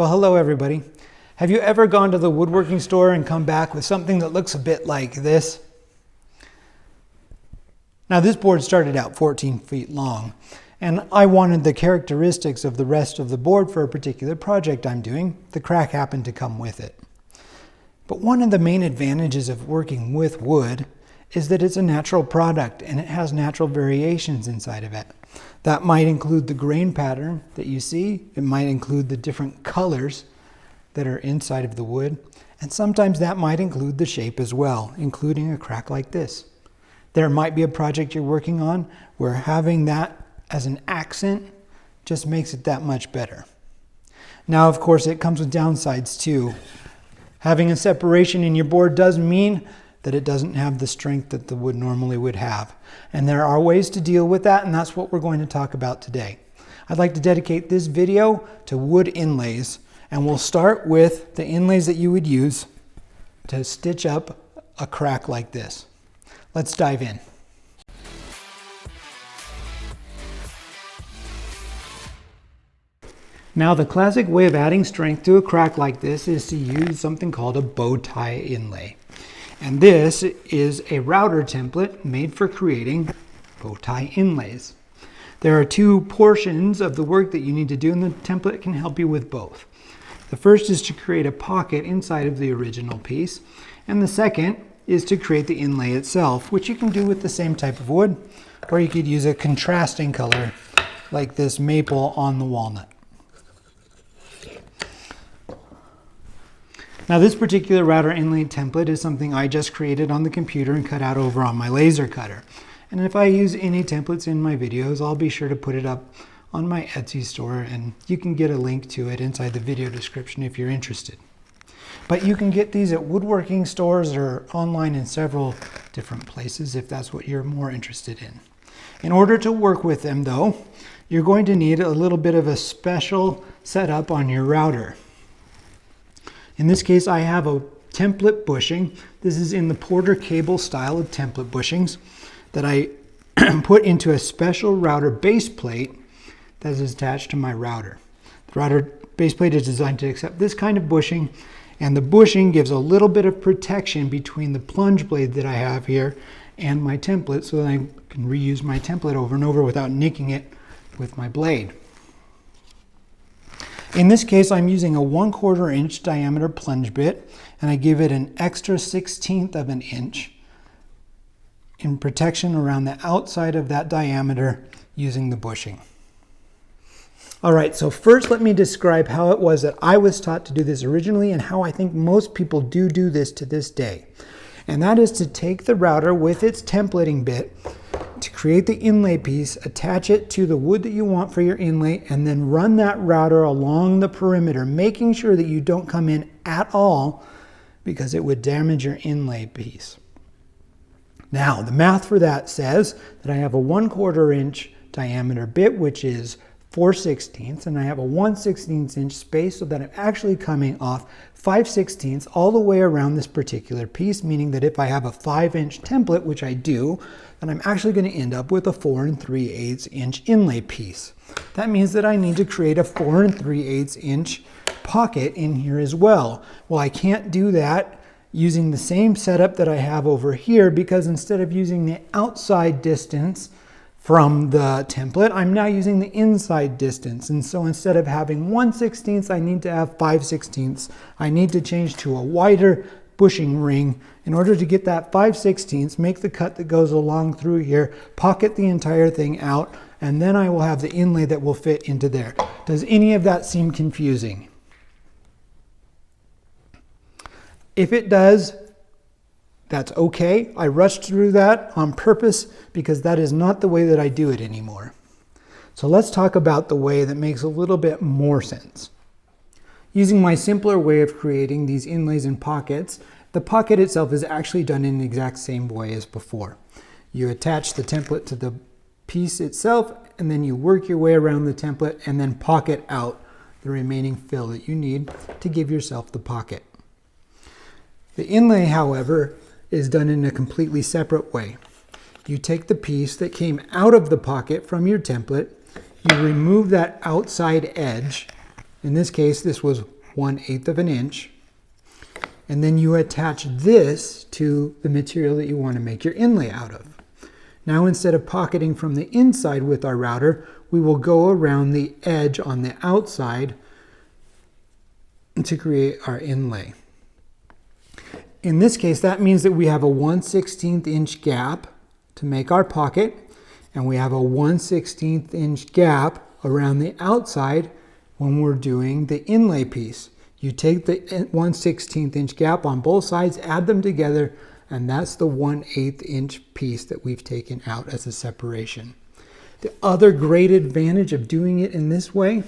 Well, hello everybody. Have you ever gone to the woodworking store and come back with something that looks a bit like this? Now this board started out 14 feet long, and I wanted the characteristics of the rest of the board for a particular project I'm doing. The crack happened to come with it. But one of the main advantages of working with wood is that it's a natural product and it has natural variations inside of it. That might include the grain pattern that you see. It might include the different colors that are inside of the wood. And sometimes that might include the shape as well, including a crack like this. There might be a project you're working on where having that as an accent just makes it that much better. Now, of course, it comes with downsides too. Having a separation in your board does mean that it doesn't have the strength that the wood normally would have. And there are ways to deal with that, and that's what we're going to talk about today. I'd like to dedicate this video to wood inlays, and we'll start with the inlays that you would use to stitch up a crack like this. Let's dive in. Now, the classic way of adding strength to a crack like this is to use something called a bow tie inlay. And this is a router template made for creating bow tie inlays. There are two portions of the work that you need to do, and the template can help you with both. The first is to create a pocket inside of the original piece, and the second is to create the inlay itself, which you can do with the same type of wood, or you could use a contrasting color like this maple on the walnut. Now, this particular router inlay template is something I just created on the computer and cut out over on my laser cutter. And if I use any templates in my videos, I'll be sure to put it up on my Etsy store, and you can get a link to it inside the video description if you're interested. But you can get these at woodworking stores or online in several different places if that's what you're more interested in. In order to work with them though, you're going to need a little bit of a special setup on your router. In this case, I have a template bushing. This is in the Porter cable style of template bushings that I put into a special router base plate that is attached to my router. The router base plate is designed to accept this kind of bushing, and the bushing gives a little bit of protection between the plunge blade that I have here and my template so that I can reuse my template over and over without nicking it with my blade. In this case, I'm using a 1/4 inch diameter plunge bit, and I give it an extra 1/16 of an inch in protection around the outside of that diameter using the bushing. All right, so first let me describe how it was that I was taught to do this originally and how I think most people do this to this day. And that is to take the router with its templating bit, to create the inlay piece, attach it to the wood that you want for your inlay, and then run that router along the perimeter, making sure that you don't come in at all because it would damage your inlay piece. Now, the math for that says that I have a 1/4 inch diameter bit, which is 4/16, and I have a 1/16 inch space, so that I'm actually coming off 5/16 all the way around this particular piece, meaning that if I have a 5-inch template, which I do, then I'm actually going to end up with a 4 3/8 inch inlay piece. That means that I need to create a 4 3/8 inch pocket in here as well. Well, I can't do that using the same setup that I have over here, because instead of using the outside distance from the template, I'm now using the inside distance. And so instead of having 1/16, I need to have 5/16. I need to change to a wider bushing ring in order to get that 5/16, make the cut that goes along through here, pocket the entire thing out, and then I will have the inlay that will fit into there. Does any of that seem confusing? If it does, that's okay. I rushed through that on purpose because that is not the way that I do it anymore. So let's talk about the way that makes a little bit more sense. Using my simpler way of creating these inlays and pockets, the pocket itself is actually done in the exact same way as before. You attach the template to the piece itself, and then you work your way around the template and then pocket out the remaining fill that you need to give yourself the pocket. The inlay, however, is done in a completely separate way. You take the piece that came out of the pocket from your template, you remove that outside edge, In this case, this was 1/8 of an inch. And then you attach this to the material that you want to make your inlay out of. Now, instead of pocketing from the inside with our router, we will go around the edge on the outside to create our inlay. In this case, that means that we have a 1/16 inch gap to make our pocket, and we have a 1/16 inch gap around the outside when we're doing the inlay piece. You take the 1/16 inch gap on both sides, add them together, and that's the 1/8 inch piece that we've taken out as a separation. The other great advantage of doing it in this way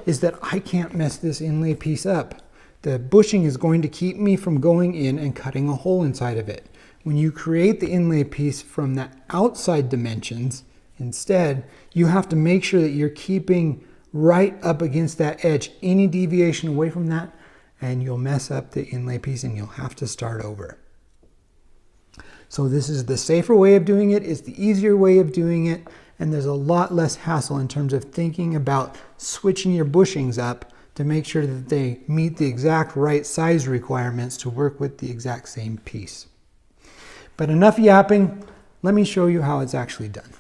is that I can't mess this inlay piece up. The bushing is going to keep me from going in and cutting a hole inside of it. When you create the inlay piece from the outside dimensions, instead, you have to make sure that you're keeping right up against that edge. Any deviation away from that, and you'll mess up the inlay piece and you'll have to start over. So this is the safer way of doing it, it's the easier way of doing it, and there's a lot less hassle in terms of thinking about switching your bushings up to make sure that they meet the exact right size requirements to work with the exact same piece. But enough yapping, let me show you how it's actually done.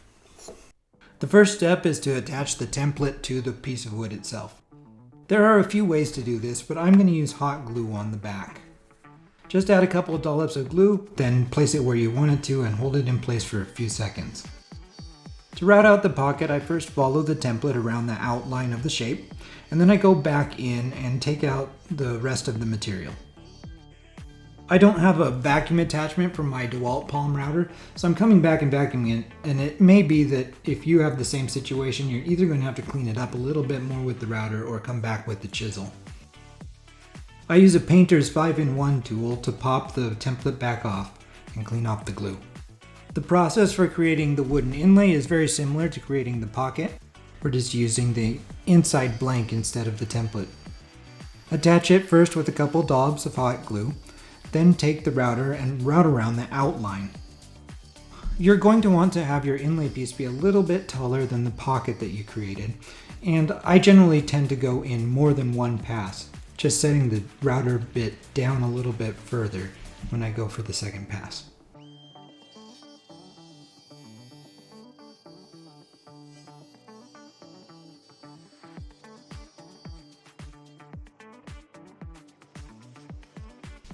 The first step is to attach the template to the piece of wood itself. There are a few ways to do this, but I'm going to use hot glue on the back. Just add a couple of dollops of glue, then place it where you want it to and hold it in place for a few seconds. To route out the pocket, I first follow the template around the outline of the shape, and then I go back in and take out the rest of the material. I don't have a vacuum attachment for my DeWalt palm router, so I'm coming back and vacuuming it, and it may be that if you have the same situation, you're either going to have to clean it up a little bit more with the router or come back with the chisel. I use a painter's 5-in-1 tool to pop the template back off and clean off the glue. The process for creating the wooden inlay is very similar to creating the pocket. We're just using the inside blank instead of the template. Attach it first with a couple daubs of hot glue, then take the router and route around the outline. You're going to want to have your inlay piece be a little bit taller than the pocket that you created, and I generally tend to go in more than one pass, just setting the router bit down a little bit further when I go for the second pass.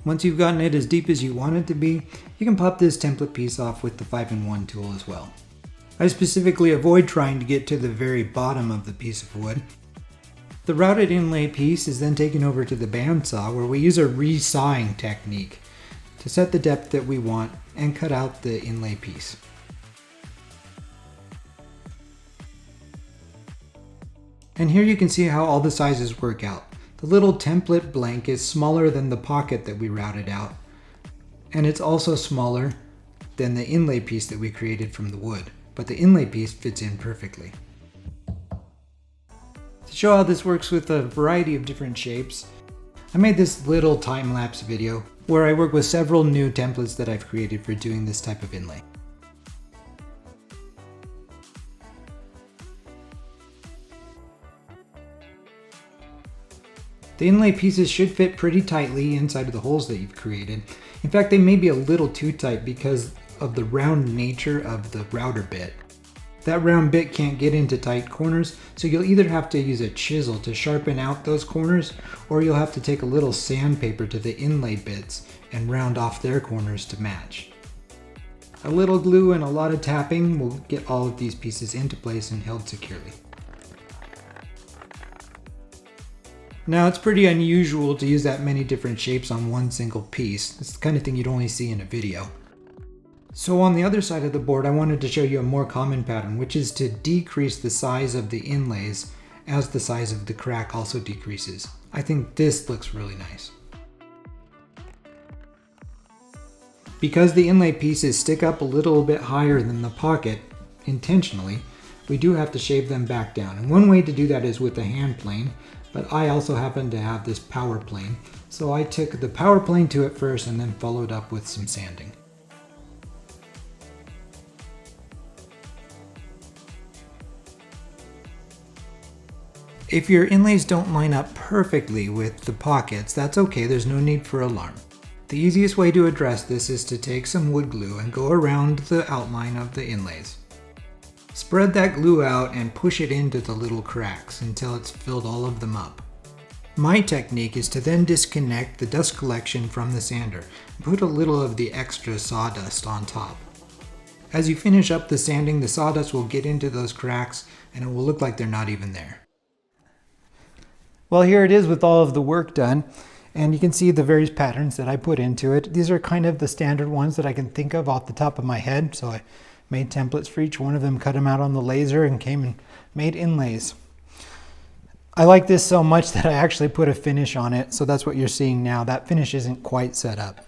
Once you've gotten it as deep as you want it to be, you can pop this template piece off with the 5-in-1 tool as well. I specifically avoid trying to get to the very bottom of the piece of wood. The routed inlay piece is then taken over to the bandsaw, where we use a resawing technique to set the depth that we want and cut out the inlay piece. And here you can see how all the sizes work out. The little template blank is smaller than the pocket that we routed out, and it's also smaller than the inlay piece that we created from the wood, but the inlay piece fits in perfectly. To show how this works with a variety of different shapes, I made this little time-lapse video where I work with several new templates that I've created for doing this type of inlay. The inlay pieces should fit pretty tightly inside of the holes that you've created. In fact, they may be a little too tight because of the round nature of the router bit. That round bit can't get into tight corners, so you'll either have to use a chisel to sharpen out those corners, or you'll have to take a little sandpaper to the inlay bits and round off their corners to match. A little glue and a lot of tapping will get all of these pieces into place and held securely. Now, it's pretty unusual to use that many different shapes on one single piece. It's the kind of thing you'd only see in a video. So on the other side of the board, I wanted to show you a more common pattern, which is to decrease the size of the inlays as the size of the crack also decreases. I think this looks really nice. Because the inlay pieces stick up a little bit higher than the pocket, intentionally, we do have to shave them back down. And one way to do that is with a hand plane, but I also happen to have this power plane. So I took the power plane to it first and then followed up with some sanding. If your inlays don't line up perfectly with the pockets, that's okay, there's no need for alarm. The easiest way to address this is to take some wood glue and go around the outline of the inlays. Spread that glue out and push it into the little cracks until it's filled all of them up. My technique is to then disconnect the dust collection from the sander and put a little of the extra sawdust on top. As you finish up the sanding, the sawdust will get into those cracks and it will look like they're not even there. Well, here it is with all of the work done, and you can see the various patterns that I put into it. These are kind of the standard ones that I can think of off the top of my head, so I made templates for each one of them, cut them out on the laser, and came and made inlays. I like this so much that I actually put a finish on it, so that's what you're seeing now. That finish isn't quite set up.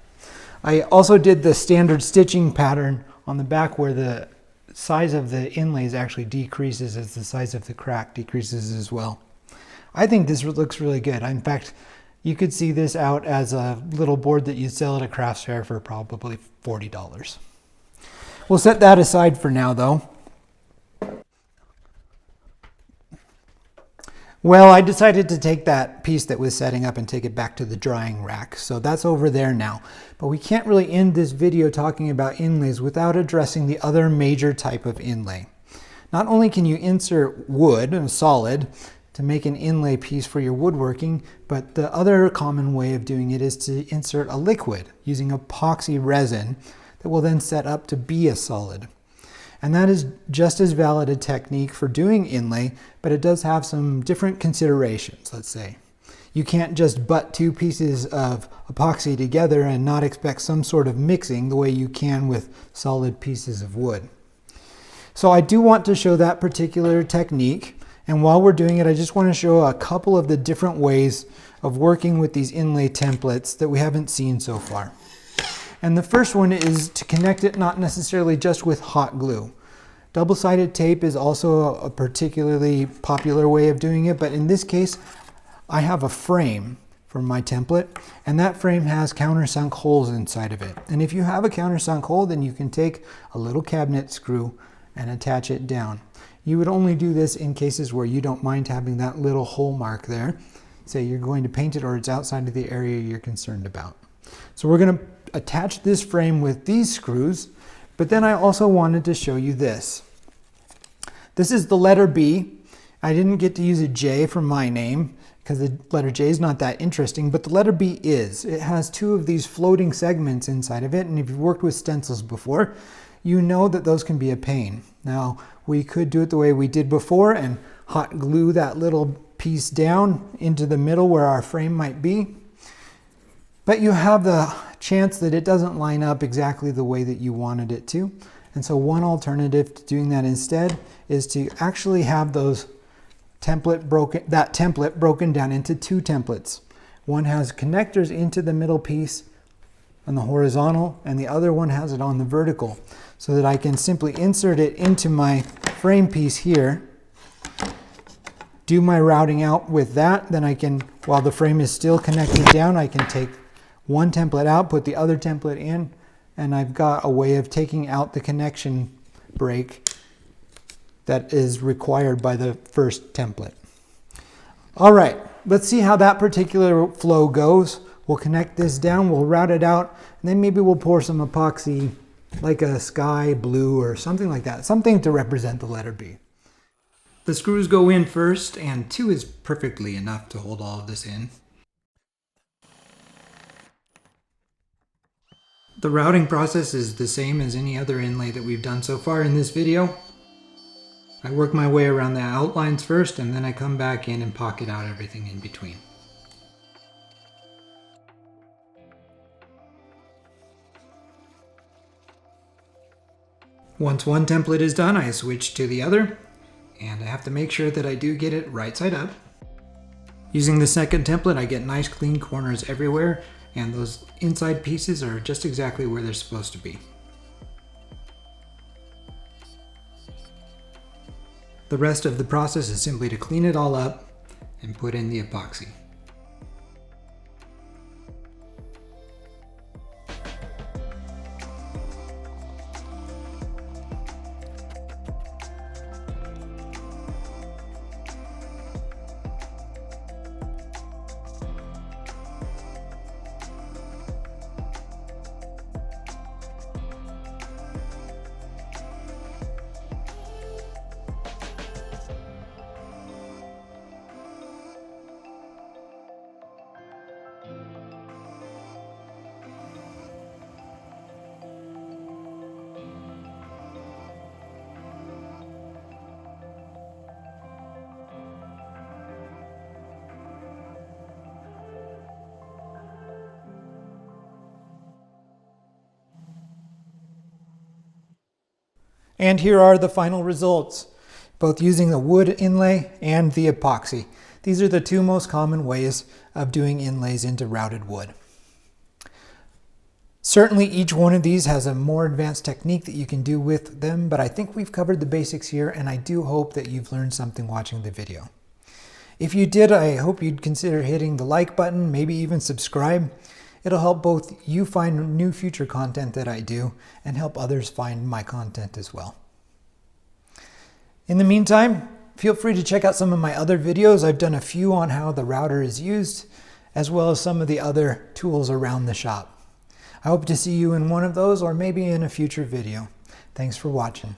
I also did the standard stitching pattern on the back where the size of the inlays actually decreases as the size of the crack decreases as well. I think this looks really good. In fact, you could see this out as a little board that you sell at a craft fair for probably $40. We'll set that aside for now though. Well, I decided to take that piece that was setting up and take it back to the drying rack. So that's over there now. But we can't really end this video talking about inlays without addressing the other major type of inlay. Not only can you insert wood, a solid, to make an inlay piece for your woodworking, but the other common way of doing it is to insert a liquid using epoxy resin that will then set up to be a solid. And that is just as valid a technique for doing inlay, but it does have some different considerations, let's say. You can't just butt two pieces of epoxy together and not expect some sort of mixing the way you can with solid pieces of wood. So I do want to show that particular technique. And while we're doing it, I just want to show a couple of the different ways of working with these inlay templates that we haven't seen so far. And the first one is to connect it not necessarily just with hot glue. Double-sided tape is also a particularly popular way of doing it, but in this case, I have a frame for my template, and that frame has countersunk holes inside of it. And if you have a countersunk hole, then you can take a little cabinet screw and attach it down. You would only do this in cases where you don't mind having that little hole mark there. Say you're going to paint it or it's outside of the area you're concerned about. So we're going to attach this frame with these screws, but then I also wanted to show you this. This is the letter B. I didn't get to use a J for my name because the letter J is not that interesting, but the letter B is. It has two of these floating segments inside of it, and if you've worked with stencils before, you know that those can be a pain. Now, we could do it the way we did before and hot glue that little piece down into the middle where our frame might be. But you have the chance that it doesn't line up exactly the way that you wanted it to. And so one alternative to doing that instead is to actually have that template broken down into two templates. One has connectors into the middle piece on the horizontal, and the other one has it on the vertical, so that I can simply insert it into my frame piece here, do my routing out with that, then I can, while the frame is still connected down, I can take one template out, put the other template in, and I've got a way of taking out the connection break that is required by the first template. All right, let's see how that particular flow goes. We'll connect this down, we'll route it out, and then maybe we'll pour some epoxy like a sky blue or something like that, something to represent the letter B. The screws go in first, and 2 is perfectly enough to hold all of this in. The routing process is the same as any other inlay that we've done so far in this video. I work my way around the outlines first, and then I come back in and pocket out everything in between. Once one template is done, I switch to the other, and I have to make sure that I do get it right side up. Using the second template, I get nice clean corners everywhere, and those inside pieces are just exactly where they're supposed to be. The rest of the process is simply to clean it all up and put in the epoxy. And here are the final results, both using the wood inlay and the epoxy. These are the two most common ways of doing inlays into routed wood. Certainly each one of these has a more advanced technique that you can do with them, but I think we've covered the basics here, and I do hope that you've learned something watching the video. If you did, I hope you'd consider hitting the like button, maybe even subscribe. It'll help both you find new future content that I do and help others find my content as well. In the meantime, feel free to check out some of my other videos. I've done a few on how the router is used, as well as some of the other tools around the shop. I hope to see you in one of those or maybe in a future video. Thanks for watching.